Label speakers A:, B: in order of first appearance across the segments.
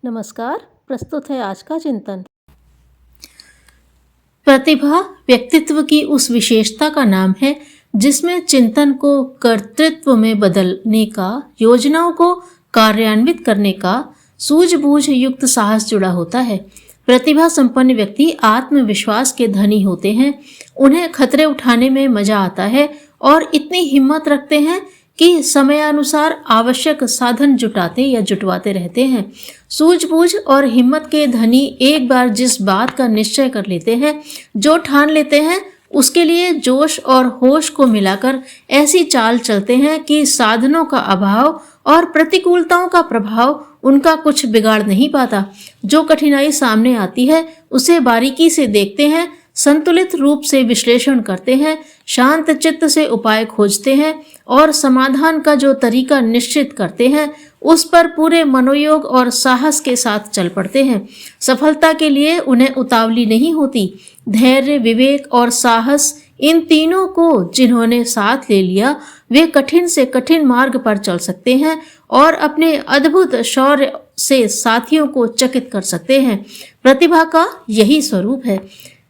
A: नमस्कार। प्रस्तुत है आज का चिंतन। प्रतिभा व्यक्तित्व की उस विशेषता का नाम है जिसमें चिंतन को कर्तृत्व में बदलने का, योजनाओं को कार्यान्वित करने का सूझबूझ युक्त साहस जुड़ा होता है। प्रतिभा संपन्न व्यक्ति आत्मविश्वास के धनी होते हैं। उन्हें खतरे उठाने में मजा आता है और इतनी हिम्मत रखते हैं कि समयानुसार आवश्यक साधन जुटाते या जुटवाते रहते हैं। सूझबूझ और हिम्मत के धनी एक बार जिस बात का निश्चय कर लेते हैं, जो ठान लेते हैं, उसके लिए जोश और होश को मिलाकर ऐसी चाल चलते हैं कि साधनों का अभाव और प्रतिकूलताओं का प्रभाव उनका कुछ बिगाड़ नहीं पाता। जो कठिनाई सामने आती है उसे बारीकी से देखते हैं, संतुलित रूप से विश्लेषण करते हैं, शांत चित्त से उपाय खोजते हैं और समाधान का जो तरीका निश्चित करते हैं उस पर पूरे मनोयोग और साहस के साथ चल पड़ते हैं। सफलता के लिए उन्हें उतावली नहीं होती। धैर्य, विवेक और साहस, इन तीनों को जिन्होंने साथ ले लिया वे कठिन से कठिन मार्ग पर चल सकते हैं और अपने अद्भुत शौर्य से साथियों को चकित कर सकते हैं। प्रतिभा का यही स्वरूप है।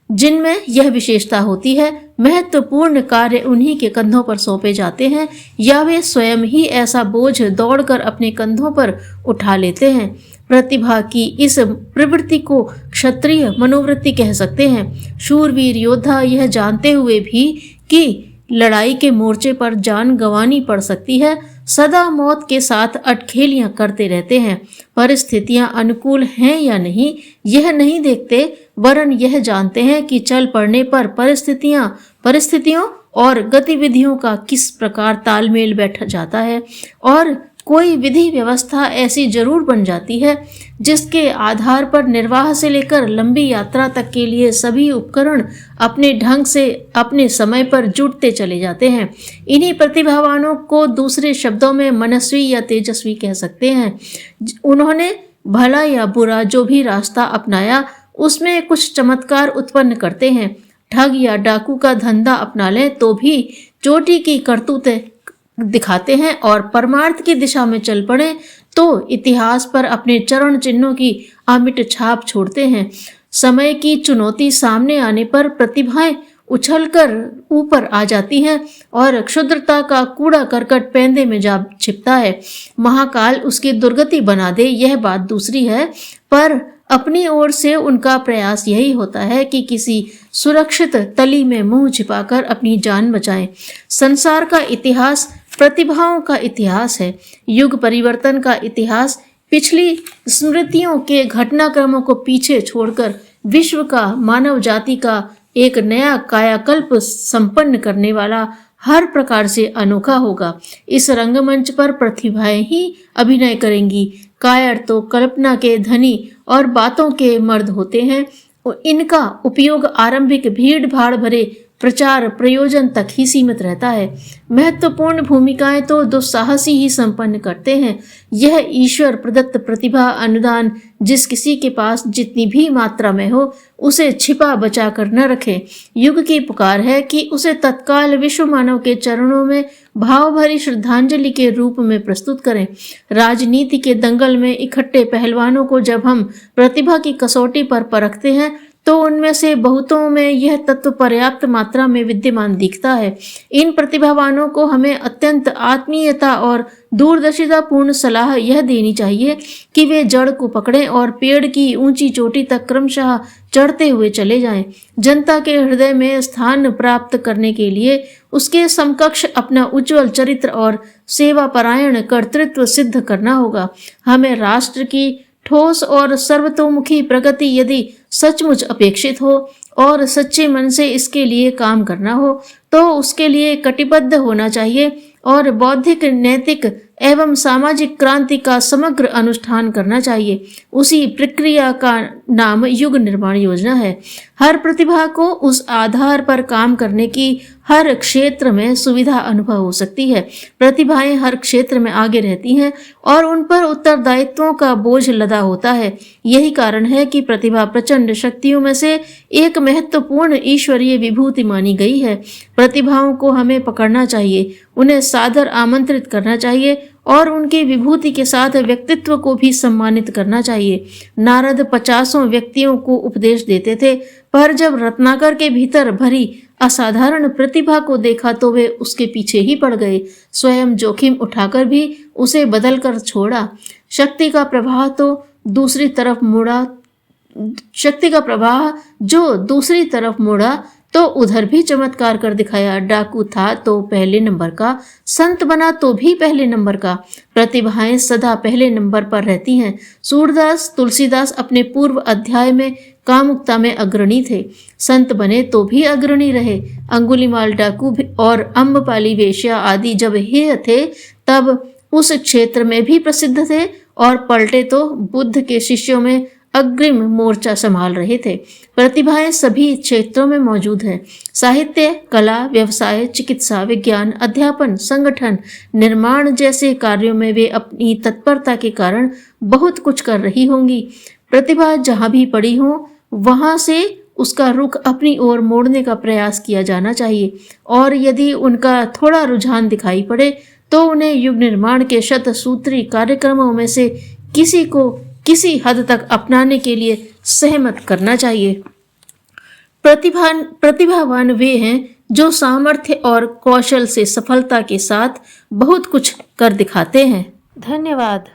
A: जिनमें यह विशेषता होती है, महत्वपूर्ण कार्य उन्हीं के कंधों पर सौंपे जाते हैं या वे स्वयं ही ऐसा बोझ दौड़कर अपने कंधों पर उठा लेते हैं। प्रतिभा की इस प्रवृत्ति को क्षत्रिय मनोवृत्ति कह सकते हैं। शूरवीर योद्धा यह जानते हुए भी कि लड़ाई के मोर्चे पर जान गंवानी पड़ सकती है, सदा मौत के साथ अटखेलियां करते रहते हैं। परिस्थितियां अनुकूल हैं या नहीं यह नहीं देखते, वरन यह जानते हैं कि चल पड़ने पर परिस्थितियों और गतिविधियों का किस प्रकार तालमेल बैठ जाता है और कोई विधि व्यवस्था ऐसी जरूर बन जाती है जिसके आधार पर निर्वाह से लेकर लंबी यात्रा तक के लिए सभी उपकरण अपने ढंग से अपने समय पर जुटते चले जाते हैं। इन्हीं प्रतिभावानों को दूसरे शब्दों में मनस्वी या तेजस्वी कह सकते हैं। उन्होंने भला या बुरा जो भी रास्ता अपनाया उसमें कुछ चमत्कार उत्पन्न करते हैं। ठग या डाकू का धंधा अपना लें तो भी चोटी की करतूतें दिखाते हैं और परमार्थ की दिशा में चल पड़े तो इतिहास पर अपने चरण चिन्हों की अमिट छाप छोड़ते हैं। समय की चुनौती सामने आने पर प्रतिभाएं उछलकर ऊपर आ जाती हैं और क्षुद्रता का कूड़ा करकट पेंदे में जा छिपता है। महाकाल उसकी दुर्गति बना दे यह बात दूसरी है, पर अपनी ओर से उनका प्रयास यही होता है कि किसी सुरक्षित तली में मुंह छिपाकर अपनी जान बचाएं। संसार का इतिहास प्रतिभाओं का इतिहास है। युग परिवर्तन का इतिहास पिछली स्मृतियों के घटनाक्रमों को पीछे छोड़कर विश्व का, मानव जाति का एक नया कायाकल्प संपन्न करने वाला हर प्रकार से अनोखा होगा। इस रंगमंच पर प्रतिभाएं ही अभिनय करेंगी। कायर तो कल्पना के धनी और बातों के मर्द होते हैं। इनका उपयोग आरंभिक भीड़ भाड़ भरे प्रचार प्रयोजन तक ही सीमित रहता है। महत्वपूर्ण भूमिकाएं तो दुस्साहसी ही संपन्न करते हैं। यह ईश्वर प्रदत्त प्रतिभा अनुदान जिस किसी के पास जितनी भी मात्रा में हो उसे छिपा बचा कर न रखे। युग की पुकार है कि उसे तत्काल विश्व मानव के चरणों में भाव भरी श्रद्धांजलि के रूप में प्रस्तुत करें। राजनीति के दंगल में इकट्ठे पहलवानों को जब हम प्रतिभा की कसौटी पर परखते हैं तो उनमें से बहुतों में यह तत्व पर्याप्त मात्रा में विद्यमान दिखता है। इन प्रतिभावानों को हमें अत्यंत आत्मीयता और दूरदर्शिता पूर्ण सलाह यह देनी चाहिए कि वे जड़ को पकड़ें और पेड़ की ऊंची चोटी तक क्रमशः चढ़ते हुए चले जाएं। जनता के हृदय में स्थान प्राप्त करने के लिए उसके समकक्ष अपना उज्जवल चरित्र और सेवापरायण कर्तृत्व सिद्ध करना होगा। हमें राष्ट्र की ठोस और सर्वतोमुखी प्रगति यदि सचमुच अपेक्षित हो और सच्चे मन से इसके लिए काम करना हो तो उसके लिए कटिबद्ध होना चाहिए और बौद्धिक, नैतिक एवं सामाजिक क्रांति का समग्र अनुष्ठान करना चाहिए। उसी प्रक्रिया का नाम युग निर्माण योजना है। हर प्रतिभा को उस आधार पर काम करने की हर क्षेत्र में सुविधा अनुभव हो सकती है। प्रतिभाएं हर क्षेत्र में आगे रहती हैं और उन पर उत्तरदायित्वों का बोझ लदा होता है। यही कारण है कि प्रतिभा प्रचंड शक्तियों में से एक महत्वपूर्ण ईश्वरीय विभूति मानी गई है। प्रतिभाओं को हमें पकड़ना चाहिए, उन्हें सादर आमंत्रित करना चाहिए और उनकी विभूति के साथ व्यक्तित्व को भी सम्मानित करना चाहिए। नारद 50 व्यक्तियों को उपदेश देते थे, पर जब रत्नाकर के भीतर भरी असाधारण प्रतिभा को देखा तो वे उसके पीछे ही पड़ गए। स्वयं जोखिम उठाकर भी उसे बदल कर छोड़ा। शक्ति का प्रवाह जो दूसरी तरफ मुड़ा तो उधर भी चमत्कार कर दिखाया। डाकू था तो पहले नंबर का, संत बना तो भी पहले नंबर का। प्रतिभाएं सदा पहले नंबर पर रहती हैं। सूरदास तुलसीदास अपने पूर्व अध्याय में कामुकता में अग्रणी थे, संत बने तो भी अग्रणी रहे। अंगुलीमाल डाकू और अम्बपाली वेश्या आदि जब हेय थे तब उस क्षेत्र में भी प्रसिद्ध थे, और पलटे तो बुद्ध के शिष्यों में अग्रिम मोर्चा संभाल रहे थे। प्रतिभाएं सभी क्षेत्रों में मौजूद हैं। साहित्य, कला, व्यवसाय, चिकित्सा, विज्ञान, अध्यापन, संगठन, निर्माण जैसे कार्यों में वे अपनी तत्परता के कारण बहुत कुछ कर रही होंगी। प्रतिभा जहां भी पड़ी हो वहां से उसका रुख अपनी ओर मोड़ने का प्रयास किया जाना चाहिए, और यदि उनका थोड़ा रुझान दिखाई पड़े तो उन्हें युग निर्माण के शतसूत्री कार्यक्रमों में से किसी को किसी हद तक अपनाने के लिए सहमत करना चाहिए। प्रतिभावान वे हैं जो सामर्थ्य और कौशल से सफलता के साथ बहुत कुछ कर दिखाते हैं। धन्यवाद।